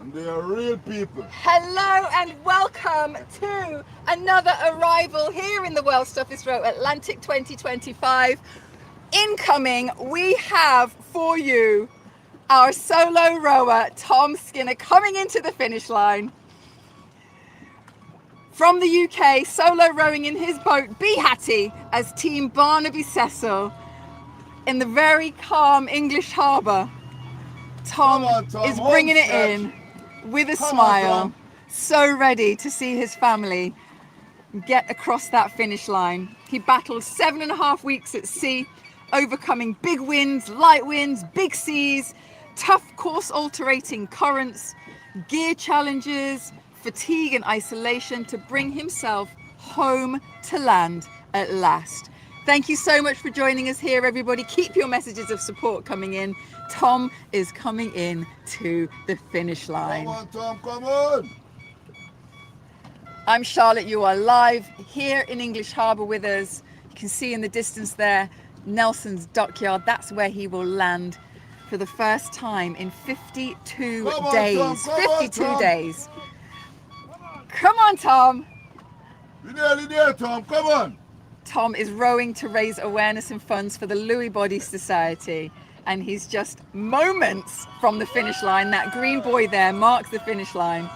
And they are real people. Hello and welcome to another arrival here in the World's Toughest Row, Atlantic 2025. Incoming, we have for you our solo rower, Tom Skinner, coming into the finish line. From the UK, solo rowing in his boat, Be Hattie, as Team Barnaby Cecil in the very calm English harbour. Tom, is bringing it in with a smile, so ready to see his family get across that finish line. He battled 7.5 weeks at sea, overcoming big winds, light winds, big seas, tough course alterating currents, gear challenges, fatigue and isolation to bring himself home to land at last. Thank you so much for joining us here, everybody. Keep your messages of support coming in. Tom is coming in to the finish line. Come on, Tom, come on. I'm Charlotte. You are live here in English Harbour with us. You can see in the distance there, Nelson's dockyard. That's where he will land for the first time in 52 days. 52 days. Come on, Tom. You're nearly there, Tom. Come on. Tom is rowing to raise awareness and funds for the Lewy Body Society, and he's just moments from the finish line. That green buoy there marks the finish line.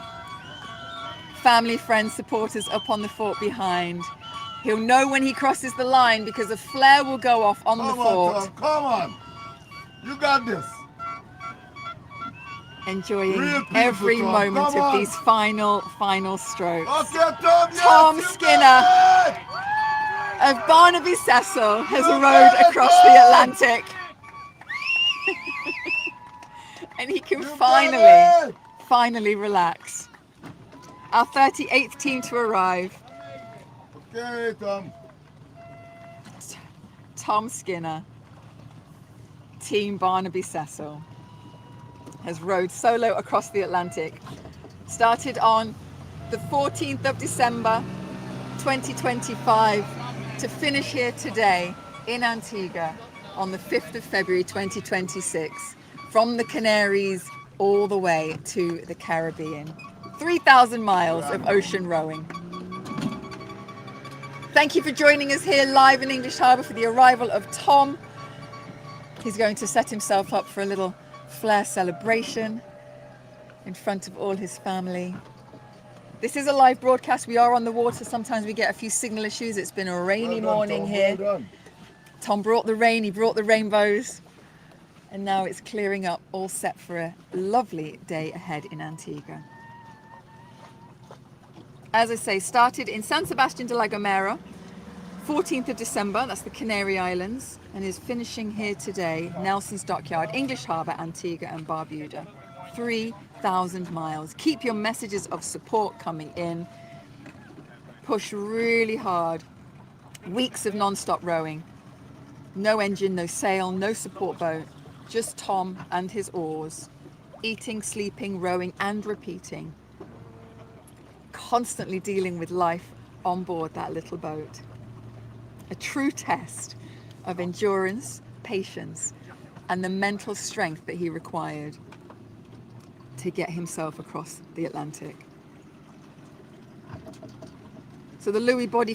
Family, friends, supporters up on the fort behind. He'll know when he crosses the line because a flare will go off on the fort. Tom, come on. You got this. Enjoying every moment of these final strokes. Okay, Tom, yes, Tom Skinner of Barnaby Cecil has rowed across the Atlantic. And he can finally relax. Our 38th team to arrive. Okay, Tom. Tom Skinner, Team Barnaby Cecil, has rowed solo across the Atlantic. Started on the 14th of December 2025 to finish here today in Antigua on the 5th of February 2026, from the Canaries all the way to the Caribbean. 3,000 miles of ocean rowing. Thank you for joining us here live in English Harbour for the arrival of Tom. He's going to set himself up for a little flare celebration in front of all his family. This is a live broadcast. We are on the water. Sometimes we get a few signal issues. It's been a rainy morning here. Tom brought the rain, he brought the rainbows. And now it's clearing up, all set for a lovely day ahead in Antigua. As I say, started in San Sebastian de la Gomera, 14th of December, that's the Canary Islands, and is finishing here today, Nelson's Dockyard, English Harbour, Antigua and Barbuda. 3,000 miles. Keep your messages of support coming in. Push really hard. Weeks of non-stop rowing. No engine, no sail, no support boat. Just Tom and his oars. Eating, sleeping, rowing and repeating. Constantly dealing with life on board that little boat. A true test of endurance, patience, and the mental strength that he required to get himself across the Atlantic. So the Lewy Body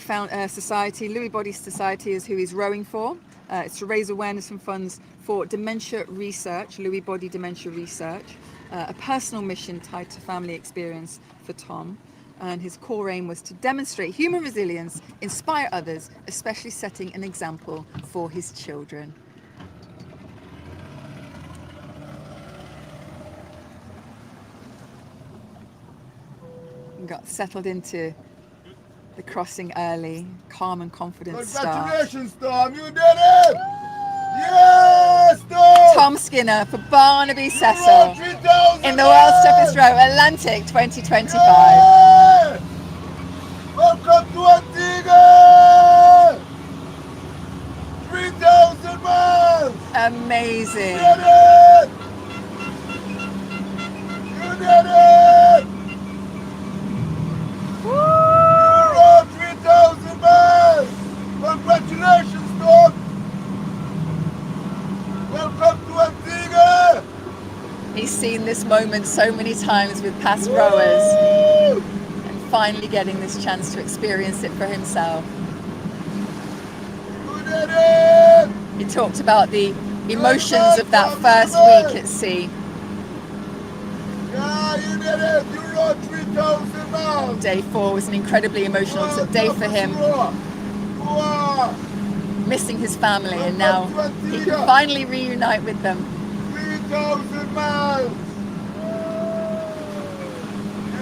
Society is who he's rowing for. It's to raise awareness and funds for dementia research, Lewy body dementia research, a personal mission tied to family experience for Tom. And his core aim was to demonstrate human resilience, inspire others, especially setting an example for his children. And got settled into the crossing early, calm and confident start. Congratulations, Tom, you did it! Yes, Tom! Tom Skinner for Barnaby Cecil in the World's Toughest Row, Atlantic 2025. Yeah! Welcome to Antigua! 3,000 miles! Amazing. You did it! You did it! Woo! You rode 3,000 miles! Congratulations, Tom! Welcome to Antigua! He's seen this moment so many times with past rowers, and finally getting this chance to experience it for himself. He talked about the emotions of that first week at sea. Yeah, you did it! You rode 3,000 miles! Day 4 was an incredibly emotional day for him, missing his family, and now he can finally reunite with them. 3,000 miles!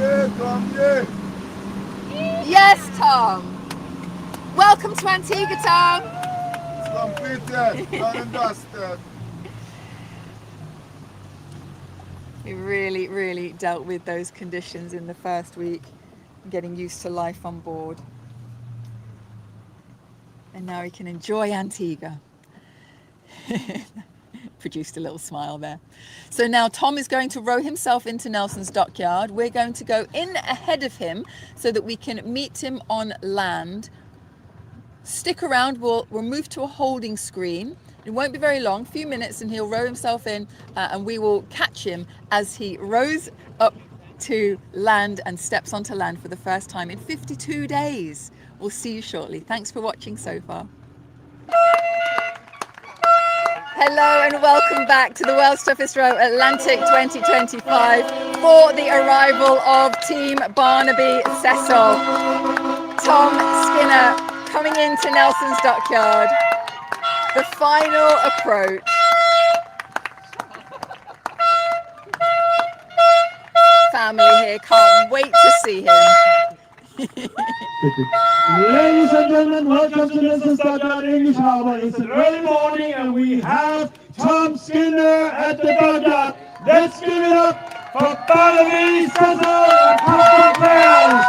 Yeah, Tom, yeah! Yes, Tom! Welcome to Antigua, Tom! It's completed, done and dusted. He really dealt with those conditions in the first week, getting used to life on board. And now he can enjoy Antigua. Produced a little smile there. So now Tom is going to row himself into Nelson's dockyard. We're going to go in ahead of him so that we can meet him on land. Stick around, we'll move to a holding screen. It won't be very long, a few minutes, and he'll row himself in, and we will catch him as he rows up to land and steps onto land for the first time in 52 days. We'll see you shortly. Thanks for watching so far. Hello and welcome back to the World's Toughest Row Atlantic 2025 for the arrival of Team Barnaby Cecil. Tom Skinner coming into Nelson's dockyard. The final approach. Family here can't wait to see him. Ladies and gentlemen, welcome to Nelson's dockyard, English Harbour. It's an early morning and we have Tom Skinner at the dockyard. Let's give it up for Barnaby, Cecil, and Tom Players.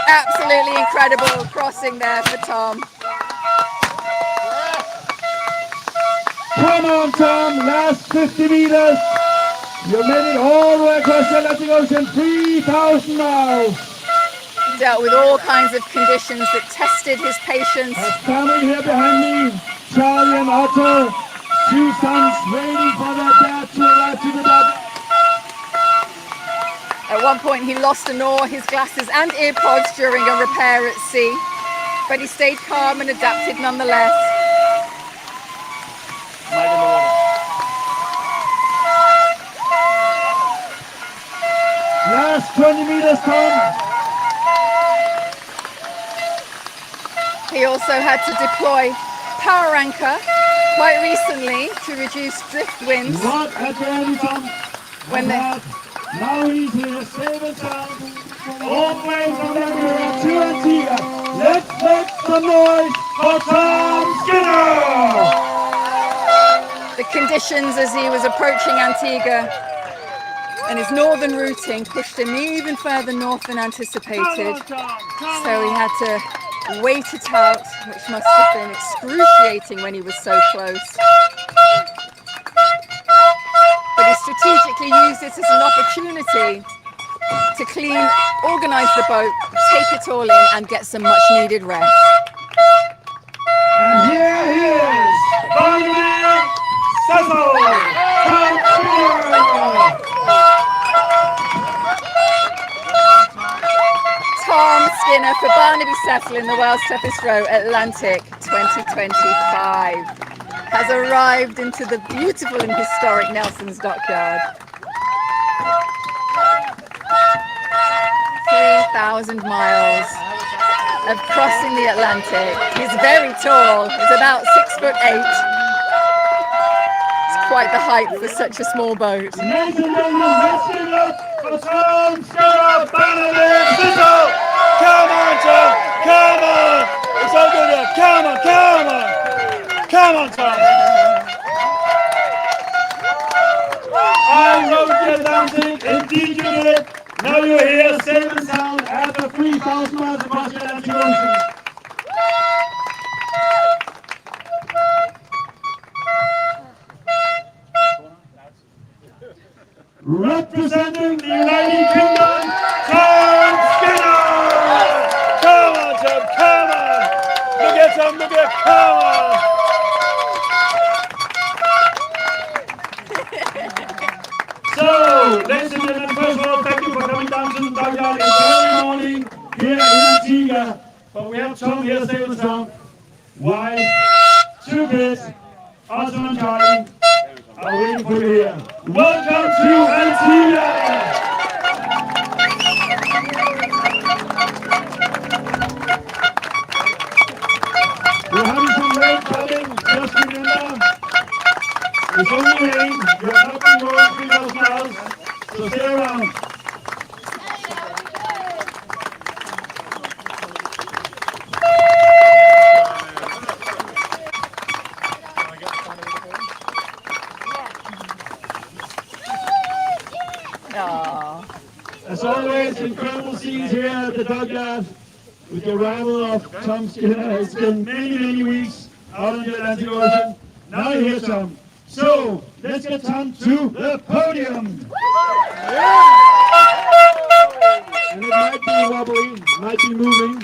Absolutely incredible crossing there for Tom. Come on, Tom, last 50 meters. You made it all the way across the Atlantic Ocean, 3,000 miles. Dealt with all kinds of conditions that tested his patience. A family here behind me, Charlie and Otto, 2 sons waiting for their dad to arrive to the dock. At one point he lost an oar, his glasses and earpods during a repair at sea, but he stayed calm and adapted nonetheless. Last 20 meters, Tom. He also had to deploy power anchor quite recently to reduce drift winds. What a journey, Tom. When they... Now he's here, safe and sound, all the way from Barnaby to Antigua. Let's make some noise for Tom Skinner! The conditions as he was approaching Antigua and his northern routing pushed him even further north than anticipated. So he had to wait it out, which must have been excruciating when he was so close. But he strategically used it as an opportunity to clean, organise the boat, take it all in and get some much needed rest. And here he is, Barnaby Cecil, Tom Skinner. Tom Skinner for Barnaby Cecil in the World's Toughest Row Atlantic 2025 has arrived into the beautiful and historic Nelson's dockyard. 3,000 miles of crossing the Atlantic. He's very tall, he's about 6'8". It's quite the height for such a small boat. Ladies and gentlemen, let's give it up for Tom Skinner, Barnaby Cecil. Come on, Tom! Come on! It's all good here. Come on, come on! Come on, Tom! I wrote the Atlantic, indeed you did. Now you're here, safe and sound, after 3,000 miles across the Atlantic Ocean. Representing the United Kingdom, Tom Skinner! Come on, Tom! Come on! Look at Tom! Look at! Come on! So, ladies and gentlemen, first of all, thank you for coming down to the dockyard. It's early morning here in Antigua, but we have Tom here saving the sound. Wife, 2 kids, Otto and Charlie are waiting for you here. Welcome to Antigua! We're having some rain coming, just remember. It's only rain, you have not been going 3,000 miles, so stay around. As always, incredible scenes here at the dockyard with the arrival of Tom Skinner. It's been many, many weeks out on the Atlantic Ocean. Now here's Tom. So, let's get Tom to the podium. And it might be wobbly, might be moving.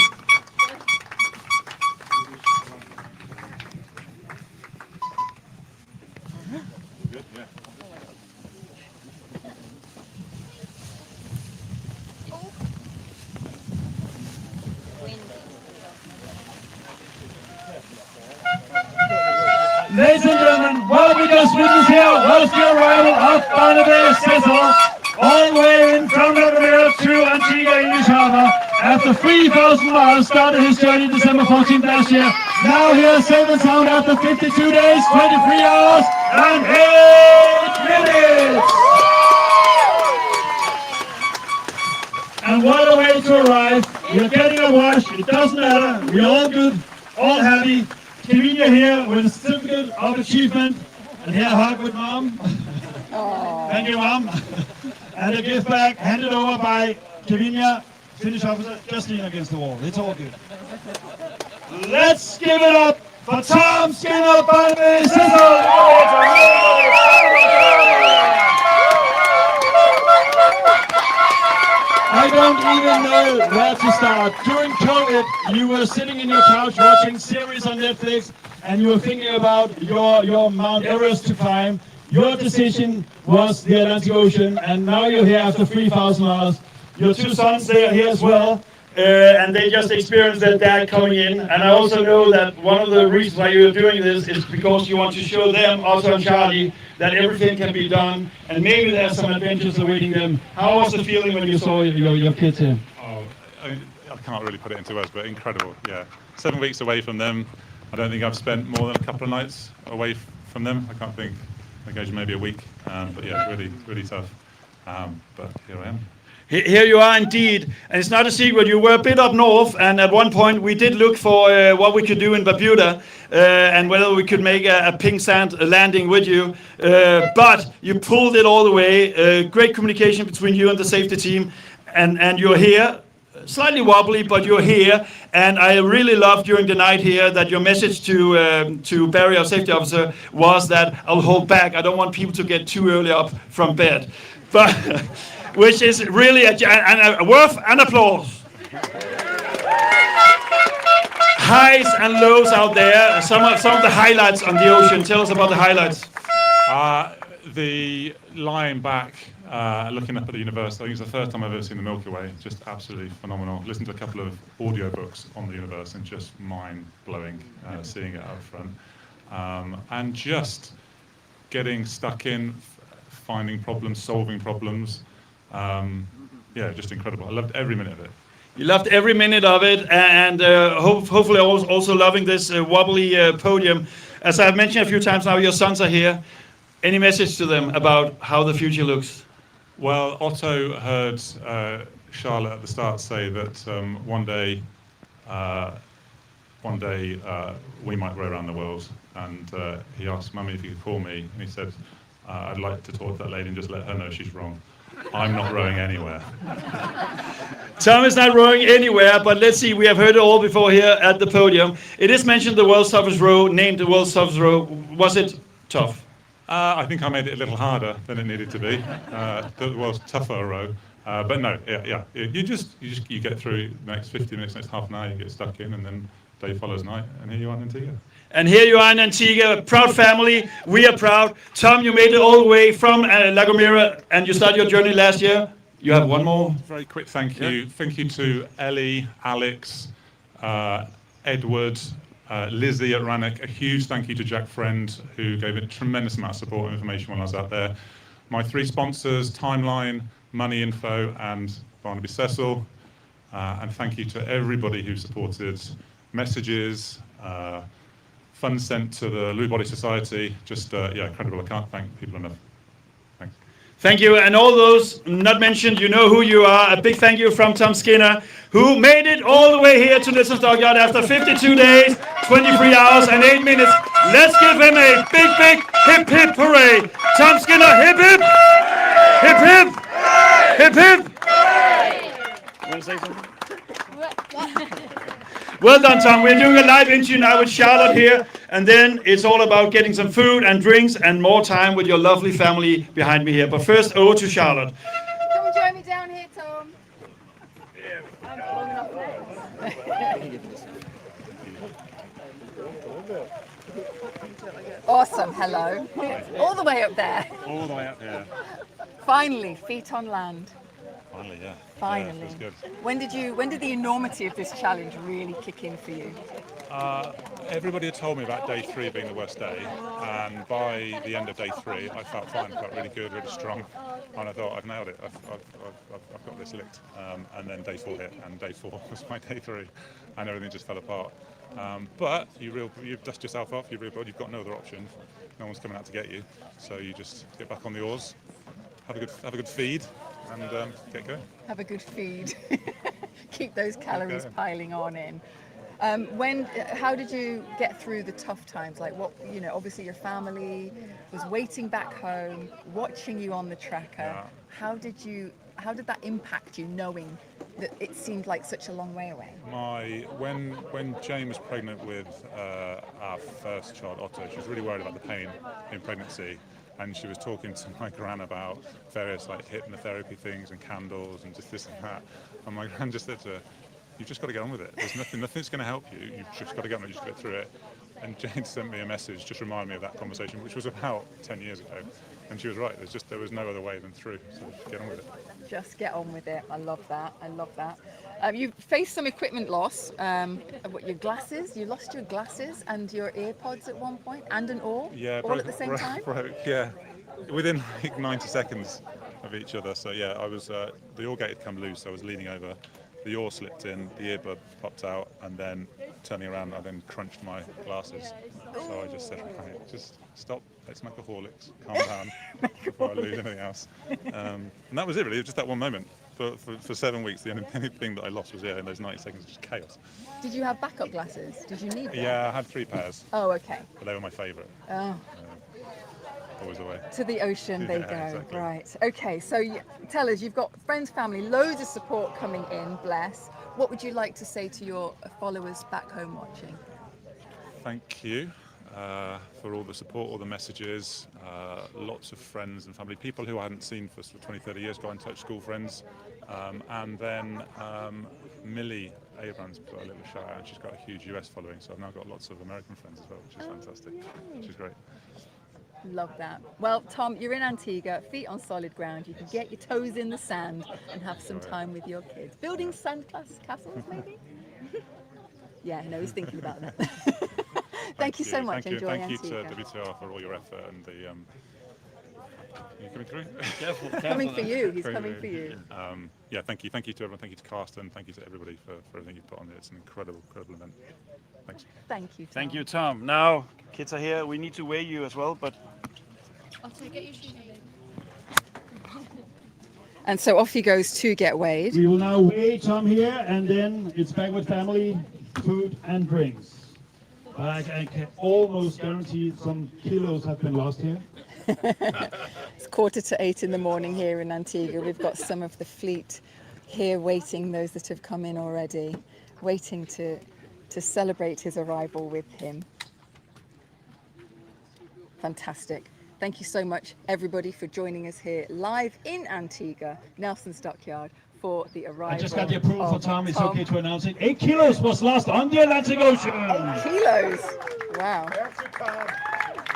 Ladies and gentlemen, what we just witnessed here was the arrival of Barnaby Cecil, all the way in from Barnaby to Antigua English Harbour. After 3,000 miles, started his journey December 14th last year. Now here safe and sound after 52 days, 23 hours, and 8 minutes. And what a way to arrive. We're getting a wash, it doesn't matter, we're all good, all happy. Kevina here with a certificate of achievement, and here a hug with Mom. Thank you, Mom. And a gift bag handed over by Kevina, Finnish officer, just leaning against the wall. It's all good. Let's give it up for Tom Skinner, Barnaby, Cecil. I don't even know where to start. During COVID, you were sitting in your couch watching series on Netflix, and you were thinking about your Mount Everest to climb. Your decision was the Atlantic Ocean, and now you're here after 3,000 miles. Your 2 sons, they are here as well, and they just experienced their dad coming in. And I also know that one of the reasons why you're doing this is because you want to show them, Otto and Charlie, that everything can be done, and maybe there's some adventures awaiting them. How was the feeling when you saw your kids here? Oh, I can't really put it into words, but incredible, yeah. 7 weeks away from them. I don't think I've spent more than a couple of nights away from them. I can't think, maybe a week, but yeah, really, really tough. But here I am. Here you are indeed, and it's not a secret, you were a bit up north, and at one point we did look for what we could do in Bermuda, and whether we could make a pink sand landing with you, but you pulled it all the way. Great communication between you and the safety team, and you're here, slightly wobbly, but you're here, and I really loved during the night here that your message to Barry, our safety officer, was that I'll hold back, I don't want people to get too early up from bed. But which is really worth an applause. Highs and lows out there. Some of the highlights on the ocean. Tell us about the highlights. The lying back, looking up at the universe. I think it's the first time I've ever seen the Milky Way. Just absolutely phenomenal. Listened to a couple of audiobooks on the universe and just mind-blowing seeing it up front. And just getting stuck in, finding problems, solving problems. Yeah, just incredible. I loved every minute of it. You loved every minute of it, and hopefully also loving this wobbly podium. As I've mentioned a few times now, your sons are here. Any message to them about how the future looks? Well, Otto heard Charlotte at the start say that one day we might row around the world, and he asked Mummy if he could call me, and he said, I'd like to talk to that lady and just let her know she's wrong. I'm not rowing anywhere. Tom is not rowing anywhere, but let's see, we have heard it all before here at the podium. It is mentioned the world's toughest row, named the world's toughest row. Was it tough? I think I made it a little harder than it needed to be. The world's tougher row. But no, yeah. You get through the next 50 minutes, next half an hour, you get stuck in, and then day follows night, and here you are in Antigua. And here you are in Antigua, a proud family. We are proud. Tom, you made it all the way from La Gomera, and you started your journey last year. You have one more. Very quick thank you. Thank you to Ellie, Alex, Edward, Lizzie at Rannoch. A huge thank you to Jack Friend, who gave a tremendous amount of support and information when I was out there. My 3 sponsors, Timeline, Money Info, and Barnaby Cecil. And thank you to everybody who supported messages, funds sent to the Lewy Body Society. Just, yeah, incredible. I can't thank people enough. Thanks. Thank you. And all those not mentioned, you know who you are. A big thank you from Tom Skinner, who made it all the way here to Nelson's Dockyard after 52 days, 23 hours, and 8 minutes. Let's give him a big, big hip, hip hooray. Tom Skinner, hip, hip. Hip, hip. Hip, hip. You want to say something? Well done, Tom. We're doing a live interview now with Charlotte here, and then it's all about getting some food and drinks and more time with your lovely family behind me here. But first, over to Charlotte. Come and join me down here, Tom. Awesome. Hello. All the way up there. All the way up here. Finally, feet on land. Finally, yeah. Finally. Yeah, it feels good. When did the enormity of this challenge really kick in for you? Everybody had told me about day 3 being the worst day, and by the end of day 3, I felt fine, felt really good, really strong, and I thought I've nailed it. I've got this licked. And then day 4 hit, and day 4 was my day 3, and everything just fell apart. But you dust yourself off. You rebuild. You've got no other option. No one's coming out to get you, so you just get back on the oars, have a good feed, and get going. Have a good feed. Keep those calories piling on in. How did you get through the tough times? Like obviously your family was waiting back home, watching you on the tracker. Yeah. How did that impact you, knowing that it seemed like such a long way away? When Jane was pregnant with our first child, Otto, she was really worried about the pain in pregnancy. And she was talking to my gran about various hypnotherapy things and candles and just this and that. And my gran just said to her, "You've just got to get on with it. There's nothing's going to help you. You've just got to get on with it, just get through it." And Jane sent me a message, just reminded me of that conversation, which was about 10 years ago. And she was right. There was no other way than through. So get on with it. Just get on with it. I love that. You faced some equipment loss. Your glasses. You lost your glasses and your earpods at one point, and an oar. Yeah, all at the same time. Yeah, within 90 seconds of each other. So yeah, I was the oar gate had come loose. I was leaning over. The oar slipped in, the earbud popped out, and then turning around, I then crunched my glasses. So I just said, right, just stop, let's make a Horlicks, calm down, before I lose anything else. And that was it really, it was just that one moment. For 7 weeks, the only thing that I lost was, in those 90 seconds, just chaos. Did you have backup glasses? Did you need them? Yeah, I had 3 pairs. Oh, okay. But they were my favourite. Oh. Always away. To the ocean they go. Exactly. Right. Okay, so tell us, you've got friends, family, loads of support coming in, bless. What would you like to say to your followers back home watching? Thank you for all the support, all the messages, lots of friends and family, people who I hadn't seen for 20, 30 years, got in touch, school friends. And then Millie Abrams put a little shout out, and she's got a huge US following, so I've now got lots of American friends as well, which is fantastic, which is great. Love that. Well, Tom, you're in Antigua, feet on solid ground. You can get your toes in the sand and have some time with your kids. Building sand castles, maybe? Yeah, no, he's thinking about that. Thank you so much. Enjoy Antigua. Thank you to WTR for all your effort and the... Are you coming through? Careful. Coming for you. He's coming for you. Yeah, thank you. Thank you to everyone. Thank you to Carsten. Thank you to everybody for everything you've put on there. It's an incredible event. Thanks. Thank you, Tom. Thank you, Tom. Now, kids are here. We need to weigh you as well, but... Otto, get your shoes on. And so off he goes to get weighed. We will now weigh Tom here, and then it's back with family, food and drinks. But I can almost guarantee some kilos have been lost here. It's 7:45 in the morning here in Antigua. We've got some of the fleet here waiting, those that have come in already, waiting to celebrate his arrival with him. Fantastic. Thank you so much, everybody, for joining us here live in Antigua, Nelson's Dockyard, for the arrival. I just got the approval for of Tom. It's okay to announce it. 8 kilos was lost on the Atlantic Ocean. Kilos. Wow. That's it, Tom.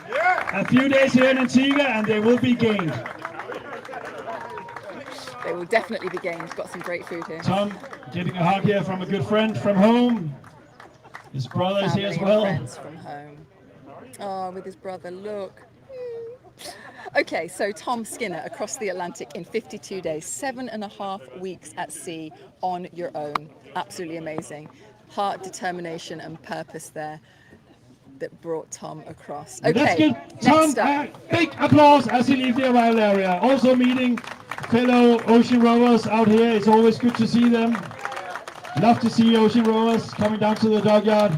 Yeah. A few days here in Antigua and they will be gained. They will definitely be gained. Got some great food here. Tom getting a hug here from a good friend from home. His brother is here as Family and well. friends from home. Oh, with his brother, look. Okay, so Tom Skinner across the Atlantic in 52 days, 7.5 weeks at sea on your own. Absolutely amazing. Heart, determination and purpose there that brought Tom across. Let's Okay, give Tom next up. a big applause as he leaves the arrival area. Also meeting fellow ocean rowers out here. It's always good to see them. Love to see ocean rowers coming down to the dockyard.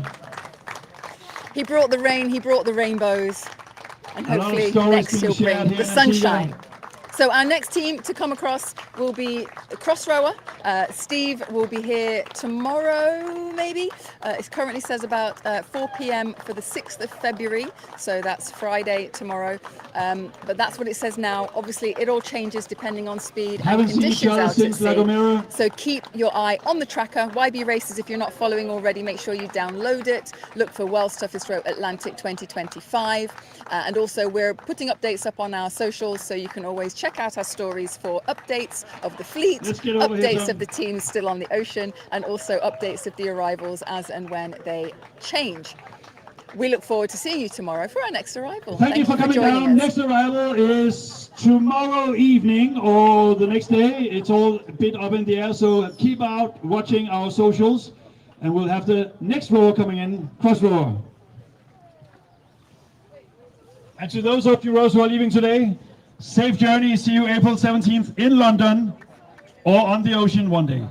He brought the rain, he brought the rainbows, and A lot of hopefully stories next being he'll shared bring here the in Antigua. sunshine. So our next team to come across will be the cross rower. Steve will be here tomorrow, maybe. It currently says about 4 p.m. for the 6th of February. So that's Friday tomorrow. But that's what it says now. Obviously, it all changes depending on speed Haven't and seen each conditions other out at since sea. Lagomera. So keep your eye on the tracker. YB Races, if you're not following already, make sure you download it. Look for World's Toughest Row Atlantic 2025. And also we're putting updates up on our socials, so you can always check out our stories for updates of the fleet, Let's get over here, updates Tom. of the teams still on the ocean, and also updates of the arrivals as and when they change. We look forward to seeing you tomorrow for our next arrival. Thank you for coming joining down. us. Next arrival is tomorrow evening or the next day. It's all a bit up in the air, so keep out watching our socials, and we'll have the next rower coming in, cross rower. And to those of you rowers who are leaving today, safe journey. See you April 17th in London or on the ocean one day.